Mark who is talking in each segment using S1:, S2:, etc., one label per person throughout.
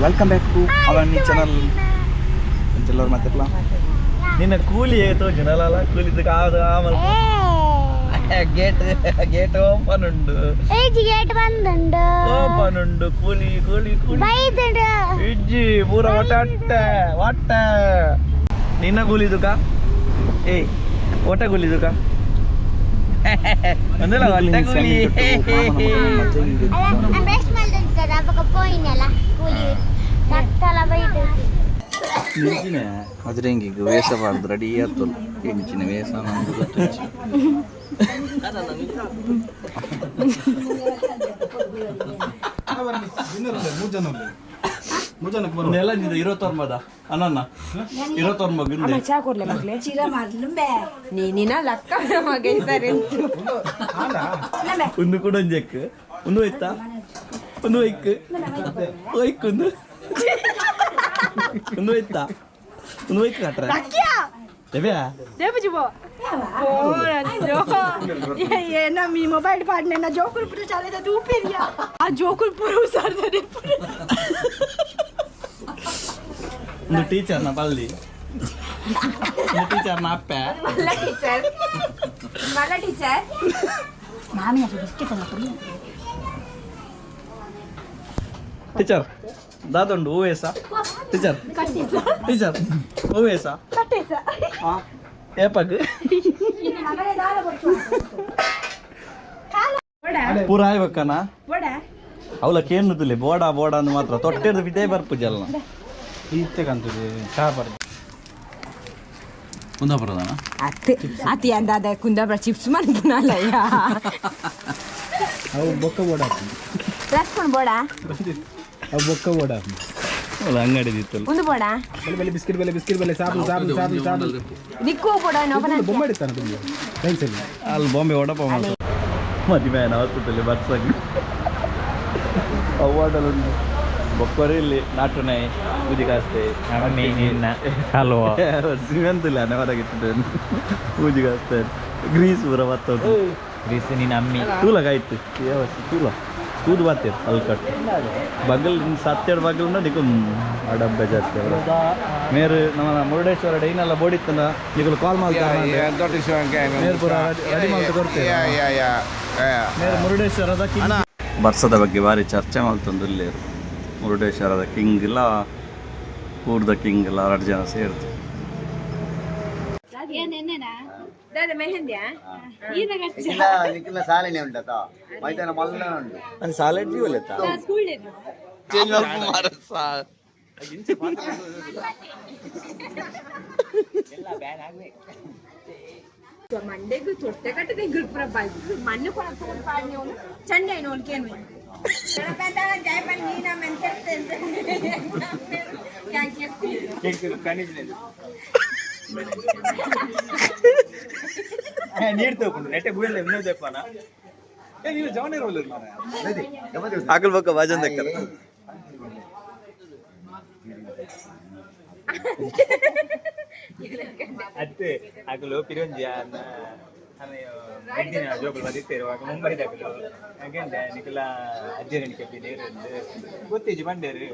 S1: welcome back to Avani channel ಎಲ್ಲರೂ ಮಾತಾಡ್ಲಾ ನಿನ್ನ ಕೂಲಿ ತೋಜು ನಲ್ಲ ಕೂಲಿದ ಕಾದು ಆಮಲ್ ಗೇಟ್ ಗೇಟ್ ಓಪನ್ ಉಂಡು
S2: ಗೇಟ್ ಬಂದುಂಡು
S1: ಓಪನ್ ಉಂಡು ಕೂಲಿ ಕೂಲಿ ಕೂಲಿ
S2: ಬೈದುಂಡು
S1: ಇಜ್ಜಿ ಪೂರ ಒಟ್ಟ ನಿನ್ನ ಕೂಲಿದುಕ ಏಯ್ ಒಟ್ಟ ಕೂಲಿದುಕ ಒಂದಲ್ಲ ಒಟ್ಟ ಕೂಲಿ
S2: ಬೆಸ್ಟ್ ಮಾಡ್ತಿರ್ತದ ಅವಾಗ ಪೋಯಿನಲ್ಲ ಕೂಲಿ ಕಟ್ಟಲ ಬೈದು
S1: ನಿಂಚಿನ ಅದ್ರಂಗಿ ವೇಷ ಮಾಡ್ದು ರೆಡಿ ಆಯ್ತಲ್ಲ ಹೆಂಚಿನ ವೇಷ ನಮ್ದು ಗೊತ್ತಿಚ್ಚಿ ಎಲ್ಲ ಇರೋತೊರ್ಮದ ಅನ್ನ ಇರೋತೊರ್ಮಗ
S3: ಚಾ ಕೊಡ್ಲೆ ಮಗ್ಲೆ ಚೀಲ ಮಾಡ್ಲುಂಬೆ ನೀನಿನ ಲಕ್ಕ ಮಗ ಸರಿ
S1: ಒಂದು ಕೂಡ ಒಂದು ಜೆಕ್ ಒಂದು ಹೋಯ್ತಾ ಒಂದು ಒಯ್ಕ್ ಒಯ್ಕೊಂದು ಒಂದು ಹೋಯ್ತಾ ಒಂದು ಒಯ್ಕ್ ಕಟ್ರ ದೇವ್ಯಾ
S3: మీ మొబైల్ పాడిన నా జోకులు ఇప్పుడు చాలా దూపిరియా ఆ జోకులు పురుగు సార్
S1: ಒಂದು ಟೀಚರ್ನ ಬಲ್ಲಿ ಒಂದು ಟೀಚರ್ನ ಅಪ್ಪ
S3: మళ్ళా టీచర్ మామి అసలు బిస్కెట్ అన్నప్పుడు
S1: ಟೀಚರ್ ದಾದೊಂಡು ಓ ಎಸ ಟೀಚರ್ ಟೀಚರ್ ಓ ಎಸ
S3: కట్టేసా
S1: ಏಪಗ್ ಪೂರ ಆಯ್ಬೇಕನ ಅವಲ ಕೇನುದಿಲ್ಲ ಬೋಡ ಬೋಡ ಅಂದ್ ಮಾತ್ರ ತೊಟ್ಟಿರ್ದು ಬಿದ್ದೇ ಬರ್ಪುಜಲ್ನ ಈತೆಗಂತದೆ ಚಾ ಬರ್ದು ಕುಂದಾಪುರದನ
S3: ಅತಿ ಅಂದಾದ ಕುಂದಾಪುರ ಚಿಪ್ಸ್ ಮಾಡ್ತೀನಲ್ಲ
S1: ಅವು ಬೊಕ್ಕ ಬೋಡ
S3: ರಸ್ಕೊಂಡು ಬೋಡ
S1: ಅವು ಬೊಕ್ಕ ಬೋಡ ಅಲ್ಲ ಅಂಗಡಿ ಇತ್ತಲ್ಲ
S3: ಒಂದು ಬೋಡ
S4: ಬೆಲೆ ಬಿಸ್ಕಿಟ್ ಬೆಲೆ ಸಾಬು
S3: ದಿಕ್ಕು ಬೋಡ
S4: ಬೊಮ್ಮೆ ಇಡ್ತಾನೆ ತುಂಬ ಪೆನ್ಸಿಲ್
S1: ಅಲ್ಲಿ ಬಾಂಬೆ ವಡಪ ಮದುವೆ ಅವತ್ತಲ್ಲಿ ಬರ್ಸಾಗಿ ಅವಾರ್ಡಲ್ಲುಂಟು ಬೊಕ್ಕರೆ ಇಲ್ಲಿ ನಾಟು ನಾಯಿ ಬುದಿ ಕಾಸ್ತೆ ಹಲೋ ಸಿಗಂತಿಲ್ಲ ಹೊರಗಿಟ್ಟಿದ್ದೇನೆ ಬೂಜಿ ಕಾಸ್ತೆ ಗ್ರೀಸ್ ಪೂರ ಬರ್ತದೆ ಗ್ರೀಸ್ ನೀನು ಅಮ್ಮಿ ತೂಲಗಾಯ್ತು ತೂಲ ತೂದು ಬರ್ತೀರ ಅಲ್ಲಿ ಕಟ್ಟು ಬಗಲ್ ಸತ್ತೆರಡು ಬಗಲ್ನ ನಿಕು ಡಬ್ಬೆ ಜಾಸ್ತಿ ಮೇರು ನಮ್ಮ ಮುರುಡೇಶ್ವರ ಡೈನೆಲ್ಲ ಬೋಡಿತ್ತಂದ ನಿಗಳು ಕಾಲ್ ಮಾಡ್ತಾರೆ ಮೇರು ಪೂರ ರೆಡಿ ಮಾಡ್ತಾ ಕೊಡ್ತೇವೆ ಮೇರು ಮುರುಡೇಶ್ವರದ ವರ್ಷದ ಬಗ್ಗೆ ಭಾರಿ ಚರ್ಚೆ ಮಾಡ್ತಂದು ಇಲ್ಲಿ ಮುರುಡೇಶ್ವರದ ಕಿಂಗ್ ಇಲ್ಲ ಕೂರ್ದ ಕಿಂಗ್ ಇಲ್ಲ 2 ಜನ ಸೇರ್ತು
S5: ಸಾಲನೆ ಉಂಟತ ಮೈದಾನ ಮಲ್ಲ ಉಂಟು
S1: ಅದು ಸಾಲೆಡ್ ಜೀವಲೆತ್ತ
S3: ಮಂಡೆಗೂ ತೊಟ್ಟೆ ಕಟ್ಟದೆ ಗುರುಪುರ ಬಾಯ್ತು ಮಣ್ಣು ಕೊಡ ಪಾಡಿನವನು ಚಂಡೆ ನೋಡ್ಕೇನು
S1: ನೀರು ತಗೊಂಡು ನೆಟ್ಟೆ ಬುಳ್ಳೆ ಇನ್ನೂ ತೆಪ್ಪನ ನೀವು ಜವನ ಇರೋಲ್ಲ ಆಕಲ್ ಬಕ್ಕ ಬಾಜನ್ ತೆಕ್ಕಲ್ಲ ಅತ್ತೆ ಆಕಲು ಪಿರಂಜಿ ಜೋಕುಲು ಬಂದಿತ್ತೇರುವಾಗ ಮುಂಬೈ ದಾಕಲು ಹಾಗೆಂದೆ ನಿಕಲ ಅಜ್ಜರನಿ ಕೆಪ್ಪಿ ನೀರು ಗೊತ್ತಿಜ್ಜಿ ಬಂಡೇರು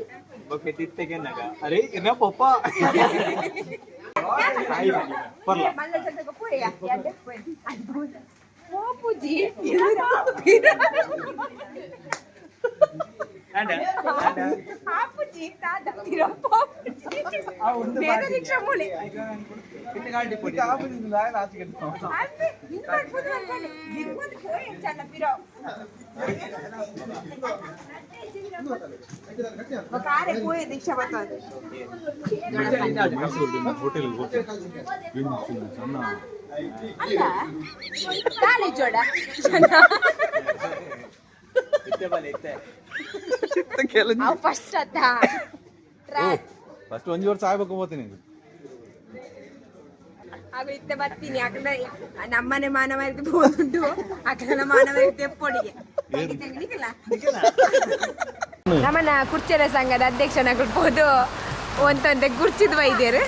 S1: ಬೊಕ್ಕೆ ತಿತ್ತೆಗೆನ್ನಾಗ ಅರೆ ಇನ್ನ ಪಪ್ಪ ಫಸ್ಟ್ 1 ವರ್ಷ ಆಗ್ಬೇಕು ಹೋಗ್ತೀನಿ
S3: ಹಾಗೂ ಇತ್ತೆ ಬರ್ತೀನಿ ಯಾಕಂದ್ರೆ ನಮ್ಮನೆ ಮಾನವರಿಗೆ ಬೋದುಂಟು ಅಕ್ಕನ ಮಾನವರಿಗೆ ತೆಪ್ಪೊಡಿಗೆ ನಮ್ಮನ್ನ ಕುರ್ಚರ ಸಂಘದ ಅಧ್ಯಕ್ಷನ ಕೊಡ್ಬೋದು ಒಂತಂತೆ ಕುರ್ಚಿದ್ ವೈದ್ಯರು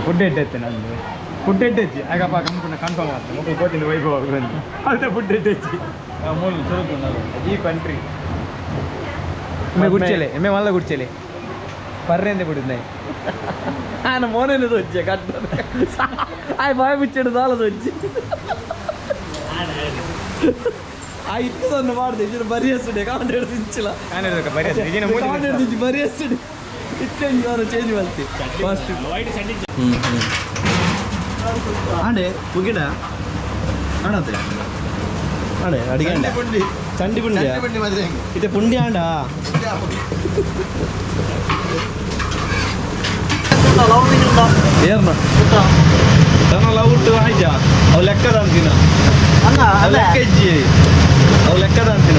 S1: ಫುಡ್ ಎಟ್ಟೈತೆ ನಂದು ಫುಡ್ ಎಟ್ಟೈತಿ ಆಗಪ್ಪ ಕನ್ಫರ್ಮ್ ಆಗ್ತದೆ ಮುಖ್ಯ ಕೋಟಿಂದ ವೈಭವ ಬಂದು ಅದೇ ಫುಡ್ ಎಟ್ಟೈತಿ ಮೂಲ ಸುರುಕು ಈ ಕಂಟ್ರಿ ಎಮ್ಮೆ ಗುಡ್ಚಲೆ ಎಮ್ಮೆ ಮಲ್ಲ ಗುಡ್ಚಲೆ ಪರ್ರೆಂದೆ ಬಿಡುದು ನಾನು ಮೋನೇನು వచ్చే ಕಟ್ಟ ಆಯ್ ಬಾಯ್ ಬಿಚ್ಚಿಡು ಸಾಲದ వచ్చి ಆ ಇತ್ತದನ್ನು ಮಾಡಿದೆ ಇದನ್ನು ಬರಿಯಸುಡೆ ಕಾಂಡ್ ಹಿಡಿದಿಲ್ಲ ಬರಿಯಸುಡೆ ಇಟ್ಟಂಗೆ ಅವನು ಚೇಂಜ್ ಮಾಡ್ತೀವಿ ಫಾಸ್ಟ್ ಆಂಡೆ ಮುಗಿಡ ಆಣತೆ ಆಡೆ ಅಡಿಗೆ ಪುಂಡಿ ಚಂಡಿ ಪುಂಡಿ ಇತ್ತೆ ಪುಂಡಿ ಆಂಡ ಏರ್ನ ತನ್ನ ಲವ್ ಉಂಟು ಆಯ್ತ ಅವು ಲೆಕ್ಕದ ಅಂತಿನ ಲೆಕ್ಕ ಇಜ್ಜಿ ಅವು ಲೆಕ್ಕದ ಅಂತಿನ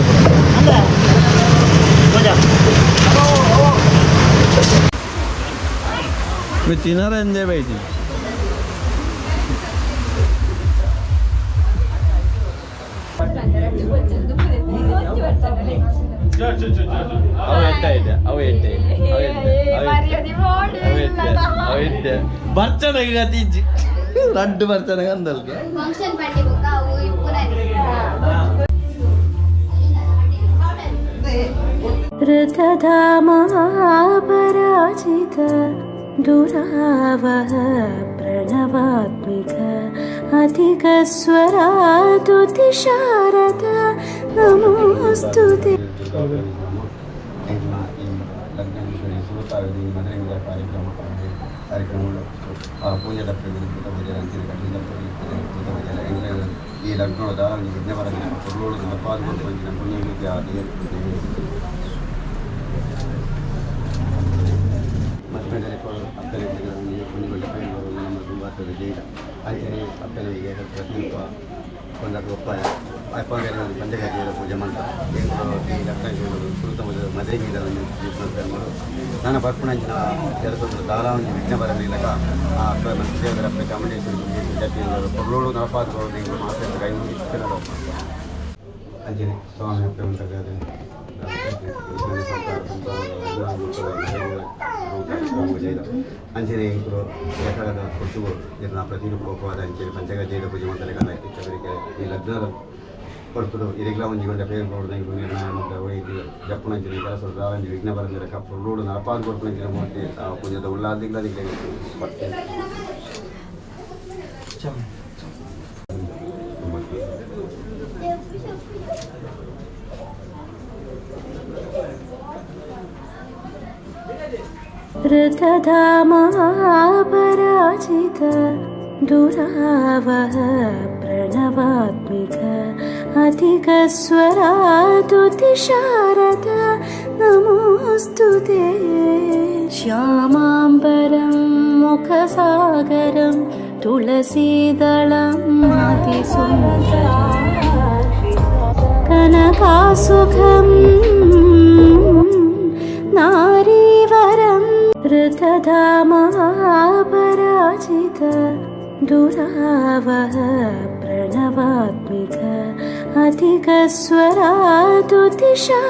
S1: ತಿನ್ನಾರ enjoy Byrathi ಬರ್ಚನಗೆ ಗತಿಜ್ಜಿ laddu ಬರ್ಚನಗೆ ಅಂದಲ್ಗೆ
S2: function party ಬುಕ್ಕ ಅವು ಇಪ್ಪುರನಿ
S6: ऋतधामापराजित दुरावह प्रणवात्मिक अधिकस्वरादुतिशारद नमोऽस्तु ते
S5: ಕಾರ್ಯಕ್ರಮಗಳು ಪೂಜೆ ಈ ಲಗ್ನದ ದಾರಾಂಗಿ ವಿಘ್ನವರನ್ನ ಕೊಡೋಳು ಪಾಲ್ಗೊಂಡು ಪುಣ್ಯಕ್ಕೆ ಮತ್ತೊಂದು ಅಪ್ಪನಿಗೆ ಪುಣ್ಯಗೊಂಡ ಪೈರುಗಳು ನಮ್ಮ ತುಂಬಾತ್ತದೆ ಜೈಲ ಅಂಚನೆ ಅಪ್ಪನಿಗೆ ಪ್ರತಿನಿತ್ವ ಒಂದಕ್ಕೆ ಒಪ್ಪಾಯ ಅಪ್ಪಗೆ ಪಂಚಗಜ್ಜೆಯ ಪೂಜೆ ಮಾಡ್ತಾರೆ ಈ ಲಗ್ನ ಸುರುತ ಮದುವೆ ಗೀತವನ್ನು ನನ್ನ ಪರ್ಪಣಂಚಿನ ಕೆಲಸದ ದಾರಾಂಗಿ ವಿಘ್ನ ಬರಲಿಲ್ಲಕ ಆ ಅಪ್ಪ ದೇವರ ಅಪ್ಪ ಚಾಮುಂಡೇಶ್ವರಿ ಜಪಿಯವರು ಕೊಡೋಳು ನಲಪಾತ್ಗಳು ನೀವು ಮಾತ್ರ ಕೈ ಮುಗಿಸಿದರು ಅಂಜನೆ ಸ್ವಾಮಿ ಅಪ್ಪ ಉಂಟಾಗದೆ ಅಂಜನೇಯರು ಬೇಕಾದ ಕೊಟ್ಟುಗಳು ಇದನ್ನ ಪ್ರತಿರೂಪವಾದ ಅಂಚೆ ಪಂಚಗಜ್ಜೆಯ ಪೂಜೆ ಮಾಡ್ತಾರೆ ಕಲಿಕೆ ಈ ಲಗ್ನದ ಕೊಡ್ತರು ಇರೆಗ್ಲ ಒಂಜಿಗೊಂಡ ಪೇರು ನೋಡಿದಂಗೆ ನಿರ್ಣಯ ಮತ್ತು ಒಯ್ದು ಜಪ್ಪುನಂಚಿನ ಕೆಲಸದ ದಾರಂಜಿ ವಿಘ್ನ ಬರಂದಿರ ಕಪ್ಪು ರೋಡು ನಲಪಾದ ಕೊಡ್ಪುನಂಚಿನ ಮೂರ್ತಿ ಆ ಪೂಜೆದ ಉಲ್ಲಾದಿಗ್ಲದಿಗ್ಲೇ ಬರ್ತೇನೆ
S6: ऋतधामापराजित दुरावह प्रणवात्मिक अधिकस्वरादुतिशारद नमोऽस्तु ते श्यामाम्बरं मुखसागरं तुलसीदलं अतिसुन्दरं कनकासुखं नारीवरं ऋतधामापराजित दुरावह प्रणवात्मिक अधिकस्वरादुतिशा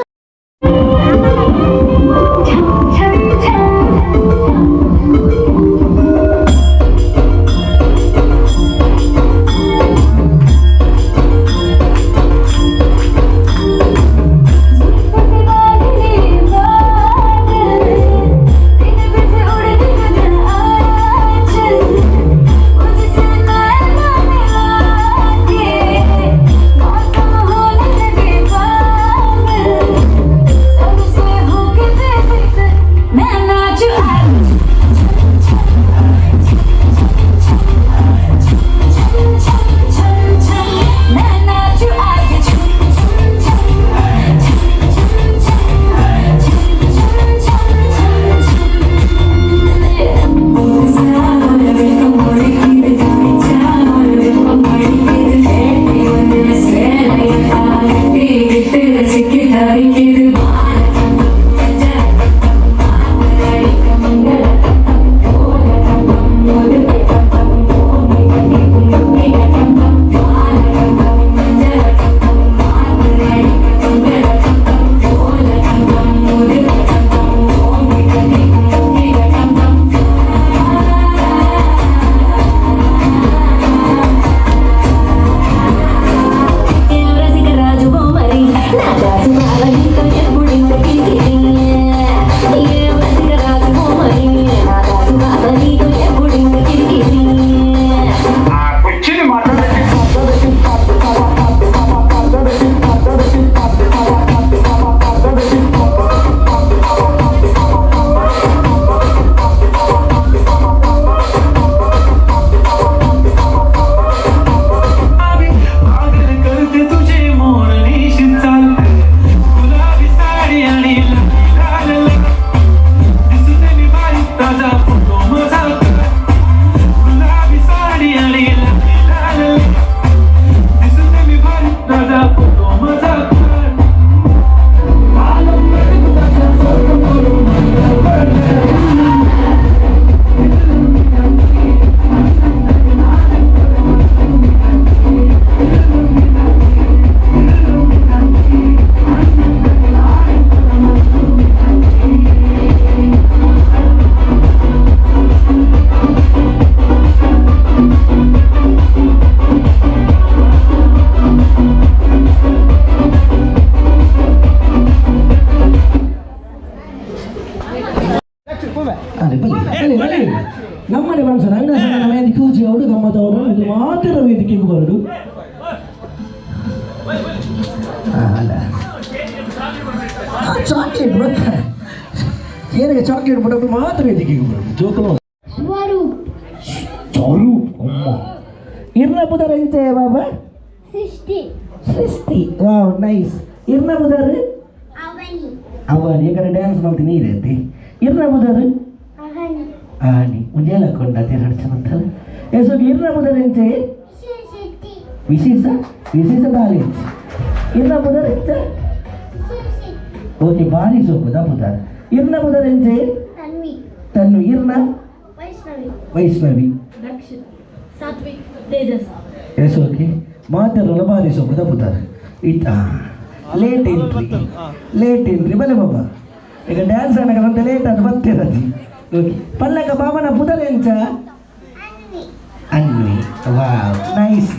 S7: मैं नाच ಅದೇ ಬಲ್ಲಿ ನಮ್ಮನೆ ಮನುಷ್ಯನ ಅವಿನಾಶ ವೇದಿಕೆ ಹೂಜಿ ಅವರು ಗಮ್ಮತ್ತವರು ಇದು ಮಾತ್ರ ವೇದಿಕೆಗೆ ಬರಡು ಅಲ್ಲ ಚಾಕ್ಲೇಟ್ ಬತ್ತ ಏನಕ್ಕೆ ಚಾಕ್ಲೇಟ್ ಬರೋದು ಮಾತ್ರ ವೇದಿಕೆಗೆ ಬರೋದು ಜೋಕಲು
S2: ಸ್ವರೂಪ್
S7: ಅಮ್ಮ ಇರ್ನ ಬುಧರ ಎಂತೆ ಬಾಬಾ ಸೃಷ್ಟಿ ವಾವ್ ನೈಸ್ ಇರ್ನ ಬುಧರು ಅವನಿ ಯಾಕಂದ್ರೆ ಡ್ಯಾನ್ಸ್ ಮಾಡ್ತೀನಿ ನೀರೈತಿ ಇರ್ನ ಬುಧರು ಆನಿ ಮುಂಜಾನೆ ಕೊಂಡ ಎರಡು ಚೆನ್ನತ್ತಲ್ಲ ಎಸೋ ಇರ್ನ ಬುಧರ ಎಂತೆ ವಿಶೇಷ ಬಾರಿ ಇರ್ನ ಬುಧರ ಎಂತ ಓಕೆ ಬಾರಿ ಸೋಪುದ ಬುಧರ ಇರ್ನ ಬುಧರ ಎಂತೆ ತನ್ನು ಇರ್ನ ವೈಷ್ಣವಿ ಎಸ್ ಓಕೆ ಮಾತಾಡಲ್ಲ ಬಾರಿ ಸೋಪುದ ಬುಧರ ಇಟ್ಟ ಲೇಟ್ ಎಂಟ್ರಿ ಬಲೆ ಬಾಬಾ ಈಗ ಡ್ಯಾನ್ಸ್ ಅನ್ನಕಂತ ಲೇಟ್ ಅದು ಬರ್ತಿರತಿ ಓಕೆ ಪಲ್ಲಕ ಬಾಬನ ಬುಧರ ಎಂಚ ಅನ್ವಿ ವಾವ್ ನೈಸ್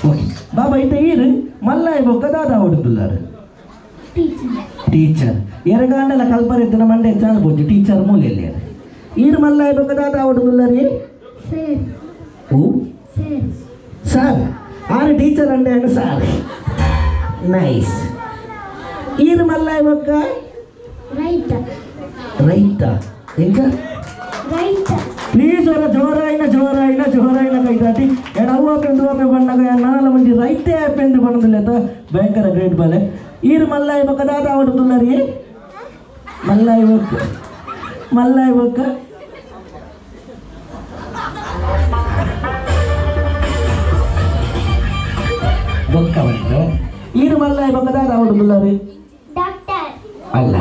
S7: ಓಕೆ ಬಾಬಾ ಇತ್ತ ಈರು ಮಲ್ಲಾಯ ಬೊಕ್ಕ ದಾದ ಹೊಡುದುಲ್ಲಾರು ಟೀಚರ್ ಎರಗಾಂಡಲ ಕಲ್ಪರಿದ್ದನ ಮಂಡೆ ಚಾಲ್ಬೋದು ಟೀಚರ್ ಮೂಲೆಯಲ್ಲಿ ಈರು ಮಲ್ಲಾಯ ಬೊಕ್ಕ ದಾದ ಹೊಡುದುಲ್ಲಾರಿ ಓ ಸಾರ್ ಆರು ಟೀಚರ್ ಅಂಡೆ ಅಂಗ ಸಾರ್ ನೈಸ್ ಈರು ಮಲ್ಲಾಯ ಬೊಕ್ಕ ರೈತ ಎಂಕ ಪ್ಲೀಸ್ ಅವರ ಜೋರಾಯಿನ ಕೈದಾಟಿ ಎಡವ್ವ ಬಣ್ಣಗ ನಾಲ ಮಂದಿ ರೈತೆ ಪೆಂದು ಬಣ್ಣದಿಲ್ಲ ಭಯಂಕರ ಗ್ರೇಟ್ ಬಾಲೆ ಈರು ಮಲ್ಲಾಯ ಬೊಕ್ಕ ದಾದ ಹೊಡುದುಲ್ಲ ರೀ ಮಲ್ಲಾಯ ಬೊಕ್ಕ ಬೊಕ್ಕ ಬಂದು ಈರು ಮಲ್ಲಾಯ ಬೊಕ್ಕ ದಾದ ಹೊಡುದುಲ್ಲ ರೀ ಅಲ್ಲ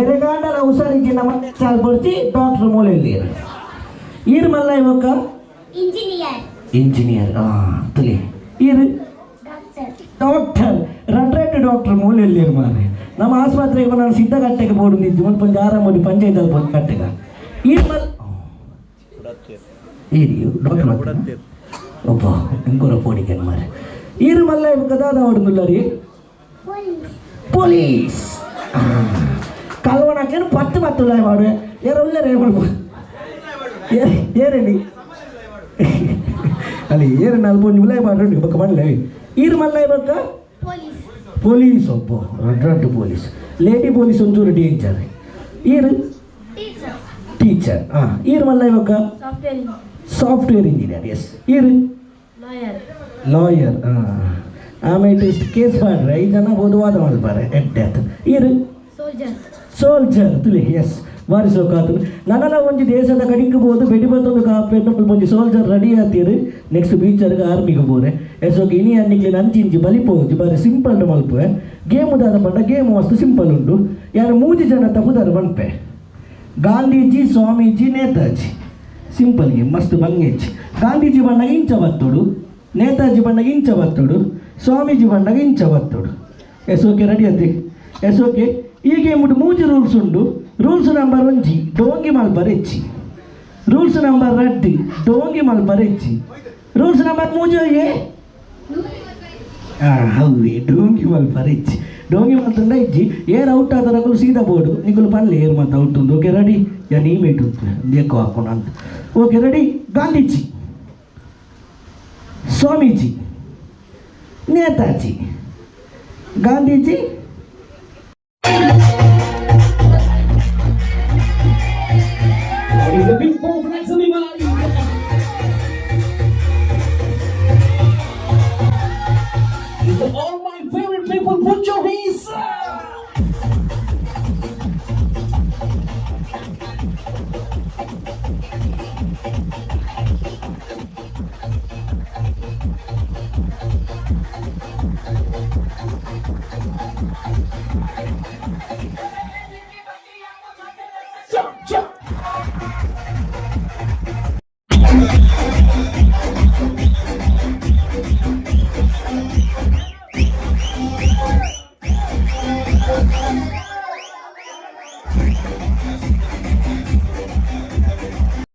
S7: ಎರಗಾಂಡಲ ಹುಷಾರಿಗೆ ನಮ್ಮ ಚಾಲ್ ಬರ್ತಿ ಡಾಕ್ಟರ್ ಮೂಲೆಯಲ್ಲಿ ಈರು ಮಲ್ಲಾಯ ಬೊಕ್ಕ ಇಂಜಿನಿಯರ್ ತುಲಿ ಈರು ಡಾಕ್ಟರ್ ರಡ್ರೆಡ್ ಡಾಕ್ಟರ್ ಮೂಲೆಯಲ್ಲಿ ಮಾರೆ ನಮ್ಮ ಆಸ್ಪತ್ರೆಗೆ ನಾನು ಸಿದ್ಧಗಟ್ಟೆಗೆ ಬೋರ್ಡು ನಿಂತು ಒಂದು ಕೊಂಚ ಆರಾಮಡಿ ಪಂಚಾಯತಲ್ಲಿ ಬಂದು ಕಟ್ಟೆಗ ಈರು ಡಾಕ್ಟರ್ ಒಬ್ಬ ಇಂಕೂರ ಪೋಡಿಕೆ ಮಾರೆ ಈರು ಮಲ್ಲಾಯ ಬೊಕ್ಕ ದಾದ ಹೊಡುದಿಲ್ಲ ರೀ ಪೊಲೀಸ್ ಕಲ್ವಣಕ್ಕೇನು ಪತ್ತು ಲಾಯ್ ಮಾಡು ಒಳ್ಳೆ ರೇಮಳು ಏರೇನಿ ಅಲ್ಲಿ ಏರು ನಾಲ್ಕು ಲಾಯ್ ಮಾಡ್ರಿ ಬೊಕ್ಕ ಮಾಡಲೇ ಈರು ಮಲ್ಲಾಯ ಬೊಕ್ಕ ಪೊಲೀಸ್ ಒಬ್ಬ ರಡ್ಡು ಪೊಲೀಸ್ ಲೇಡಿ ಪೊಲೀಸ್ ಒಂಚೂರು ಡೇಂಜರ್ ಈರು ಟೀಚರ್ ಈರು ಮಲ್ಲಾಯ ಬೊಕ್ಕ ಸಾಫ್ಟ್ವೇರ್ ಇಂಜಿನಿಯರ್ ಎಸ್ ಈರು ಲಾಯರ್ ಆಮೇಲೆ ಇಷ್ಟು ಕೇಸ್ ಮಾಡ್ರೆ 5 ಜನ ವಾದ ಮಾಡ್ಬಾರೆ ಎಡ್ಡೆತ್ ಈರು ಸೋಲ್ಜರ್ ತುಲಿ ಎಸ್ ಬಾರಿ ಸೋಕಾತು ನನಲ ಒಂಜಿ ದೇಶದ ಕಡಿಗೆ ಬೋದು ಬೆಡಿಬತ್ತೊಂದು ಕಾಪೆನ್ನು ಒಂಜಿ ಸೋಲ್ಜರ್ ರೆಡಿ ಆತೀರು ನೆಕ್ಸ್ಟ್ ಬೀಚರ್ಗೆ ಆರ್ಮಿಗೆ ಬೋರೆ ಎಸೋಕೆ ಇನಿ ಅನ್ನಿಗ್ಲಿ ನಂಚಿಂಚಿ ಬಲಿಪೋಜಿ ಬಾರಿ ಸಿಂಪಲ್ ಮಲ್ಪೆ ಗೇಮು ದಾದ ಪಂಡ ಗೇಮ್ ಮಸ್ತ್ ಸಿಂಪಲ್ ಉಂಟು ಯಾರು 3 ಜನ ತಪ್ಪುದಾರು ಬಂಪೆ ಗಾಂಧೀಜಿ ಸ್ವಾಮೀಜಿ ನೇತಾಜಿ ಸಿಂಪಲ್ ಗೇಮ್ ಮಸ್ತ್ ಬಂಗೇಜಿ ಗಾಂಧೀಜಿ ಬಣ್ಣಗೆ ಇಂಚ ಬತ್ತೋಡು ನೇತಾಜಿ ಬಣ್ಣಗೆ ಇಂಚ ಬತ್ತೋಡು ಸ್ವಾಮೀಜಿ ಬಣ್ಣಗೆ ಇಂಚ ಬತ್ತೋಡು ಎಸೋಕೆ ರೆಡಿ ಆತಿ ಎಸೋಕೆ ಈ ಗೇಮ್ 3 ರೂಲ್ಸ್ ಉಂಟು ರೂಲ್ಸ್ ನಂಬರ್ 1 ಡೋಂಗಿ ಮಲ್ಪರೆಚ್ಚಿ ರೂಲ್ಸ್ ನಂಬರ್ 2 ಡೋಂಗಿ ಮಲ್ಪರೆಚ್ಚಿ ರೂಲ್ಸ್ ನಂಬರ್ 3 ಹೌದು ಡೋಂಗಿ ಮಲ್ಪರೆಚ್ಚಿ ಡೋಂಗಿ ಮಲ್ತಂಡ ಇಜ್ಜಿ ಏರ್ ಔಟ್ ಆದರಗಳು ಸೀದಾ ಬೋರ್ಡು ನಿಗುಲು ಪಲ್ಲೆ ಏರ್ ಮತ್ತು ಔಟ್ ಉಂಟು ಓಕೆ ರೆಡಿ ಯಾನು ಇಮೇಟ್ ಉಂಟು ಬೇಕು ಹಾಕೋಣ ಅಂತ ಓಕೆ ರೆಡಿ ಗಾಂಧೀಜಿ ಸ್ವಾಮೀಜಿ ನೇತಾಜಿ ಗಾಂಧೀಜಿ